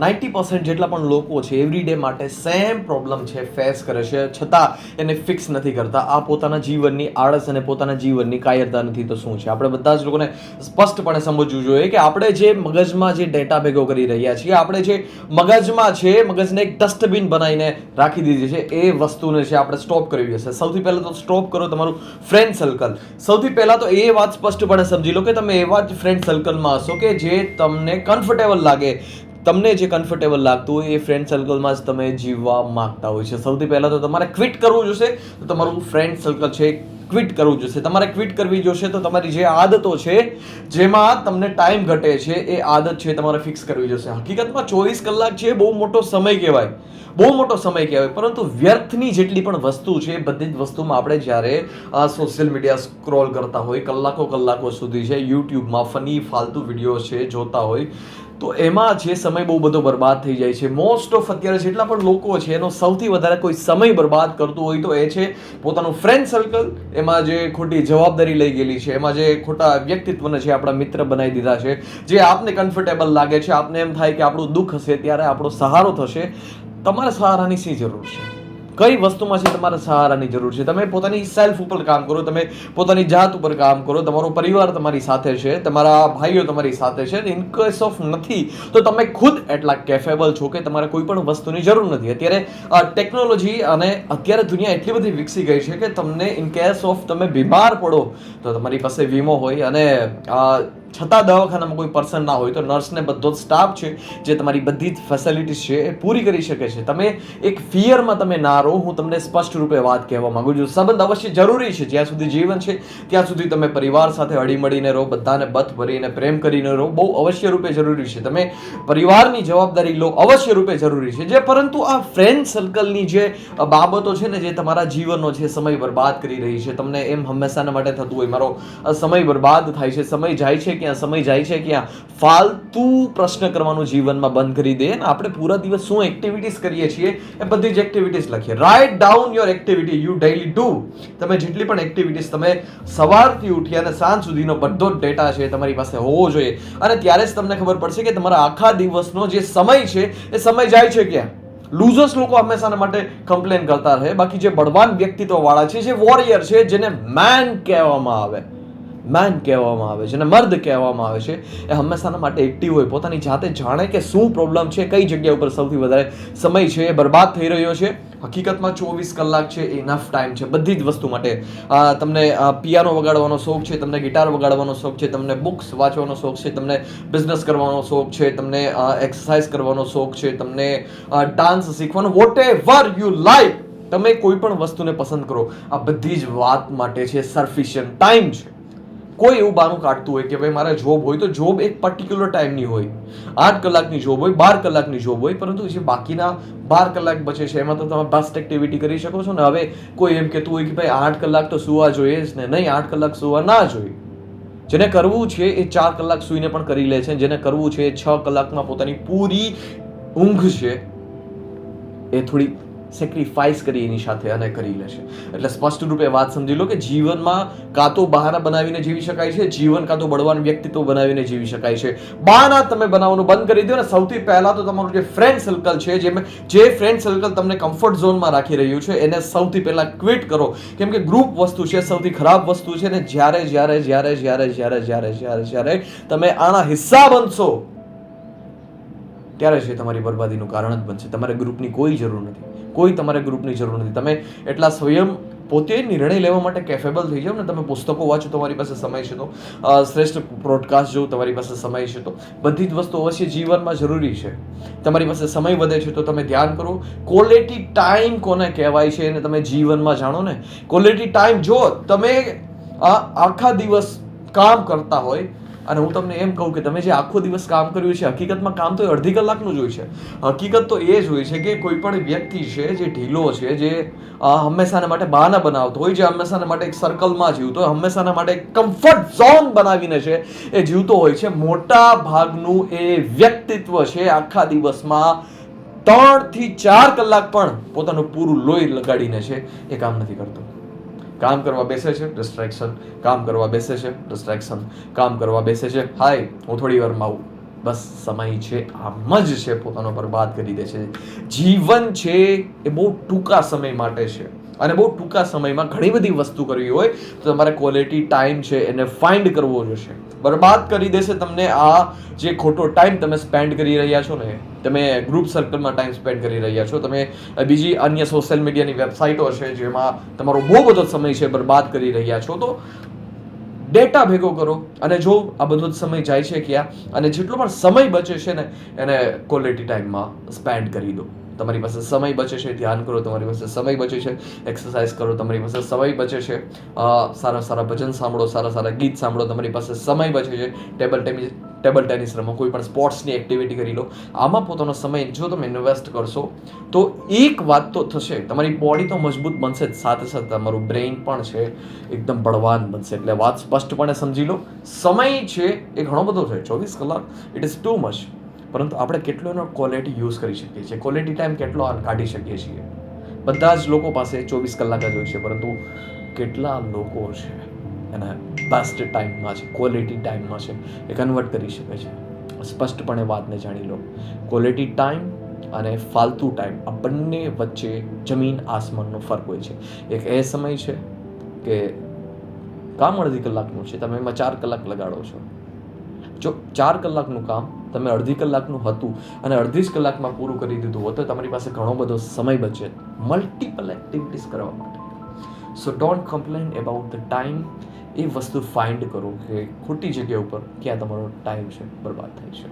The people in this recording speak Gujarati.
90% જેટલા પણ લોકો છે એવરી ડે માટે સેમ પ્રોબ્લેમ છે, ફેસ કરે છે, છતાં એને ફિક્સ નથી કરતા. આ પોતાના જીવનની આળસ અને પોતાના જીવનની કાયરતા નથી તો શું છે? આપણે બધા જ લોકોને સ્પષ્ટપણે સમજવું જોઈએ કે આપણે જે મગજમાં જે ડેટા ભેગો કરી રહ્યા છીએ, આપણે જે મગજમાં છે, મગજને એક ડસ્ટબિન બનાવીને રાખી દીધી છે, એ વસ્તુને છે આપણે સ્ટોપ કરવી હશે. સૌથી પહેલાં તો સ્ટોપ કરો તમારું ફ્રેન્ડ સર્કલ. સૌથી પહેલાં તો એ વાત સ્પષ્ટપણે સમજી લો કે તમે એવા જ ફ્રેન્ડ સર્કલમાં હશો કે જે તમને કમ્ફર્ટેબલ લાગે. તમને જે કમ્ફર્ટેબલ લાગતું હોય એ ફ્રેન્ડ સર્કલમાં જ તમે જીવવા માંગતા હોય છે. સૌથી પહેલાં તો તમારે ક્વિટ કરવું જોશે. તો તમારું ફ્રેન્ડ સર્કલ છે ક્વિટ કરવું જોશે. તમારે ક્વિટ કરવી જોશે તો તમારી જે આદતો છે જેમાં તમને ટાઈમ ઘટે છે એ આદત છે તમારે ફિક્સ કરવી જોશે. હકીકતમાં 24 કલાક છે બહુ મોટો સમય કહેવાય, બહુ મોટો સમય કહેવાય, પરંતુ વ્યર્થની જેટલી પણ વસ્તુ છે બધી જ વસ્તુમાં આપણે જ્યારે સોશિયલ મીડિયા સ્ક્રોલ કરતા હોય કલાકો સુધી છે, યુટ્યુબમાં ફની ફાલતુ વિડીયો છે જોતા હોય, તો એમાં જે સમય બહુ બધો બરબાદ થઈ જાય છે. મોસ્ટ ઓફ અત્યારે જેટલા પણ લોકો છે એનો સૌથી વધારે કોઈ સમય બરબાદ કરતું હોય તો એ છે પોતાનું ફ્રેન્ડ સર્કલ. એમાં જે ખોટી જવાબદારી લઈ ગયેલી છે, એમાં જે ખોટા વ્યક્તિત્વને છે આપણા મિત્ર બનાવી દીધા છે, જે આપને કમ્ફર્ટેબલ લાગે છે, આપને એમ થાય કે આપણું દુઃખ હશે ત્યારે આપણો સહારો થશે. તમારે સહારાની શી જરૂર છે? કઈ વસ્તુમાં છે તમારે સહારાની જરૂર છે? તમે પોતાની સેલ્ફ ઉપર કામ કરો, તમે પોતાની જાત ઉપર કામ કરો, તમારો પરિવાર તમારી સાથે છે, તમારા ભાઈઓ તમારી સાથે છે. ઇન કેસ ઓફ નથી તો તમે ખુદ એટલા કેપેબલ છો કે તમારે કોઈ પણ વસ્તુની જરૂર નથી. અત્યારે ટેકનોલોજી અને અત્યારે દુનિયા એટલી બધી વિકસી ગઈ છે કે તમને ઇન કેસ ઓફ તમે બીમાર પડો તો તમારી પાસે વીમો હોય, અને છતાં દવાખાનામાં કોઈ પર્સન ના હોય તો નર્સને બધો જ સ્ટાફ છે જે તમારી બધી જ ફેસિલિટીઝ છે એ પૂરી કરી શકે છે. તમે એક ફિયરમાં તમે ના રહો. હું તમને સ્પષ્ટ રૂપે વાત કહેવા માંગુ છું. સંબંધ અવશ્ય જરૂરી છે. જ્યાં સુધી જીવન છે ત્યાં સુધી તમે પરિવાર સાથે હળીમળીને રહો, બધાને બથ ભરીને પ્રેમ કરીને રહો, બહુ અવશ્ય રૂપે જરૂરી છે. તમે પરિવારની જવાબદારી લો, અવશ્ય રૂપે જરૂરી છે. જે પરંતુ આ ફ્રેન્ડ સર્કલની જે બાબતો છે ને જે તમારા જીવનનો છે સમય બરબાદ કરી રહી છે, તમને એમ હંમેશાના માટે થતું હોય મારો સમય બરબાદ થાય છે, સમય જાય છે ક્યાં, સમય જાય છે ક્યાં, ફાલતુ પ્રશ્ન કરવાનું જીવનમાં બંધ કરી દે ને આપણે પૂરા દિવસ શું એક્ટિવિટીઝ કરીએ છીએ એ બધી જ એક્ટિવિટીઝ લખીએ. Write down your activity you daily do. તમે જેટલી પણ એક્ટિવિટીઝ તમે સવારથી ઉઠી અને સાંજ સુધીનો બધો જ ડેટા છે તમારી પાસે હોવો જોઈએ, અને ત્યારે જ તમને ખબર પડશે કે તમારા આખા દિવસનો જે સમય છે એ સમય જાય છે ક્યાં. લૂઝર્સ લોકો હંમેશા માટે કમ્પ્લેન કરતા રહે, બાકી જે બળવાન વ્યક્તિત્વ વાળા છે, જે વોરિયર છે, જેને મેન કહેવામાં આવે, મેન કહેવામાં આવે, જેને મર્દ કહેવામાં આવે છે, એ હંમેશાના માટે એક્ટિવ હોય, પોતાની જાતે જાણે કે શું પ્રોબ્લેમ છે, કઈ જગ્યા ઉપર સૌથી વધારે સમય છે એ બરબાદ થઈ રહ્યો છે. હકીકતમાં 24 કલાક છે ઇનફ ટાઈમ છે બધી જ વસ્તુ માટે. તમને પિયાનો વગાડવાનો શોખ છે, તમને ગિટાર વગાડવાનો શોખ છે, તમને બુક્સ વાંચવાનો શોખ છે, તમને બિઝનેસ કરવાનો શોખ છે, તમને એક્સરસાઇઝ કરવાનો શોખ છે, તમને ડાન્સ શીખવાનો, વોટ એવર યુ લાઈક, તમે કોઈ પણ વસ્તુને પસંદ કરો, આ બધી જ વાત માટે છે સફિશિયન્ટ ટાઈમ છે. કોઈ એવું બાનું કાઢતું હોય કે ભાઈ મારે જોબ હોય તો જોબ એક પર્ટિક્યુલર ટાઈમની હોય, 8 કલાકની જોબ હોય, 12 કલાકની જોબ હોય, પરંતુ જે બાકીના 12 કલાક બચે છે એમાં તો તમે બેસ્ટ એક્ટિવિટી કરી શકો છો ને. હવે કોઈ એમ કહેતું હોય કે ભાઈ 8 કલાક તો સુવા જોઈએ જ ને, નહીં, 8 કલાક સુવા ના જોઈએ. જેને કરવું છે એ 4 કલાક સુઈને પણ કરી લે છે, જેને કરવું છે એ 6 કલાકમાં પોતાની પૂરી ઊંઘ છે એ થોડી સેક્રિફાઈસ કરી એની સાથે અને કરી લેશે. એટલે સ્પષ્ટ રૂપે વાત સમજી લો કે જીવનમાં કાં તો બહાના બનાવીને જીવી શકાય છે, જીવન કાં તો બળવાન વ્યક્તિત્વ બનાવીને જીવી શકાય છે. બહાના તમે બનાવવાનું બંધ કરી દો ને. સૌથી પહેલા તો તમારું જે ફ્રેન્ડ સર્કલ છે, જે ફ્રેન્ડ સર્કલ તમને કમ્ફર્ટ ઝોનમાં રાખી રહ્યું છે એને સૌથી પહેલા ક્વિટ કરો. કેમ કે ગ્રુપ વસ્તુ છે સૌથી ખરાબ વસ્તુ છે ને જ્યારે તમે આના હિસ્સા બનશો ત્યારે છે તમારી બરબાદીનું કારણ જ બનશે. તમારે ગ્રુપની કોઈ જરૂર નથી, કોઈ તમારે ગ્રુપની જરૂર નથી. તમે એટલા સ્વયં પોતે નિર્ણય લેવા માટે કેપેબલ થઈ જાઓ ને. તમે પુસ્તકો વાંચો તમારી પાસે સમય છે તો, શ્રેષ્ઠ પોડકાસ્ટ જોઉં તમારી પાસે સમય છે તો, બધી જ વસ્તુ અવશ્ય જીવનમાં જરૂરી છે. તમારી પાસે સમય વધે છે તો તમે ધ્યાન કરો. ક્વોલિટી ટાઈમ કોને કહેવાય છે એને તમે જીવનમાં જાણો ને. ક્વોલિટી ટાઈમ, જો તમે આખા દિવસ કામ કરતા હોય અને હું તમને એમ કહું કે તમે જે આખો દિવસ કામ કર્યું છે, હકીકતમાં કામ તો 1.5 કલાકનું જ હોય છે. હકીકત તો એ જ હોય છે કે કોઈ પણ વ્યક્તિ છે જે ઢીલો છે, જે હંમેશાના માટે બહાના બનાવતો હોય, જે હંમેશાના માટે એક સર્કલમાં જીવતો હોય, હંમેશાના માટે એક કમ્ફર્ટ ઝોન બનાવીને છે એ જીવતો હોય છે. મોટા ભાગનું એ વ્યક્તિત્વ છે આખા દિવસમાં 3 થી 4 કલાક પણ પોતાનું પૂરું લોહી લગાડીને છે એ કામ નથી કરતો. કામ કરવા બેસે છે, ડિસ્ટ્રેક્શન, કામ કરવા બેસે છે, ડિસ્ટ્રેક્શન, કામ કરવા બેસે છે, હાય હું થોડી વારમાં આવું, બસ સમય છે આમ જ છે પોતાનો બરબાદ કરી દે છે. જીવન છે એ બહુ ટૂંકા સમય માટે છે અને બહુ ટૂંકા સમયમાં ઘણી બધી વસ્તુ કરવી હોય તો તમારે ક્વોલિટી ટાઈમ છે એને ફાઇન્ડ કરવો જોશે. બરબાદ કરી દેશે તમને આ જે ખોટો ટાઈમ તમે સ્પેન્ડ કરી રહ્યા છો ને, તમે ગ્રુપ સર્કલમાં ટાઈમ સ્પેન્ડ કરી રહ્યા છો, તમે બીજી અન્ય સોશિયલ મીડિયાની વેબસાઇટો છે જેમાં તમારો બહુ બધો સમય છે બરબાદ કરી રહ્યા છો, તો ડેટા ભેગો કરો અને જો આ બધો જ સમય જાય છે ક્યાં, અને જેટલો પણ સમય બચે છે ને એને ક્વોલિટી ટાઈમમાં સ્પેન્ડ કરી દો. તમારી પાસે સમય બચે છે ધ્યાન કરો, તમારી પાસે સમય બચે છે એક્સરસાઇઝ કરો, તમારી પાસે સમય બચે છે સારા સારા ભજન સાંભળો, સારા સારા ગીત સાંભળો, તમારી પાસે સમય બચે છે ટેબલ ટેનિસ રમો, કોઈ પણ સ્પોર્ટ્સની એક્ટિવિટી કરી લો. આમાં પોતાનો સમય જો તમે ઇન્વેસ્ટ કરશો તો એક વાત તો થશે, તમારી બોડી તો મજબૂત બનશે જ, સાથે સાથે તમારું બ્રેઇન પણ છે એકદમ બળવાન બનશે. એટલે વાત સ્પષ્ટપણે સમજી લો, સમય છે એ ઘણો બધો છે, 24 કલાક ઇટ ઇઝ ટુ મચ, પરંતુ આપણે કેટલો એનો ક્વોલિટી યુઝ કરી શકીએ છીએ, ક્વોલિટી ટાઈમ કેટલો કાઢી શકીએ છીએ. બધા જ લોકો પાસે 24 કલાક જ હોય છે, પરંતુ કેટલા લોકો છે એના બેસ્ટ ટાઈમમાં છે, ક્વોલિટી ટાઈમમાં છે, એ કન્વર્ટ કરી શકે છે. સ્પષ્ટપણે વાતને જાણી લો, ક્વોલિટી ટાઈમ અને ફાલતુ ટાઈમ આ બંને વચ્ચે જમીન આસમાનનો ફરક હોય છે. એક એ સમય છે કે કામ અડધી કલાકનું છે, તમે એમાં 4 કલાક લગાડો છો. જો 4 કલાકનું કામ તમે અડધી કલાકનું હતું અને અડધી જ કલાકમાં પૂરું કરી દીધું હોત તો તમારી પાસે ઘણો બધો સમય બચે મલ્ટિપલ એક્ટિવિટીઝ કરવા માટે. So don't complain about the time. એ વસ્તુ ફાઇન્ડ કરો કે ખોટી જગ્યા ઉપર ક્યાં તમારો ટાઈમ છે બરબાદ થાય છે.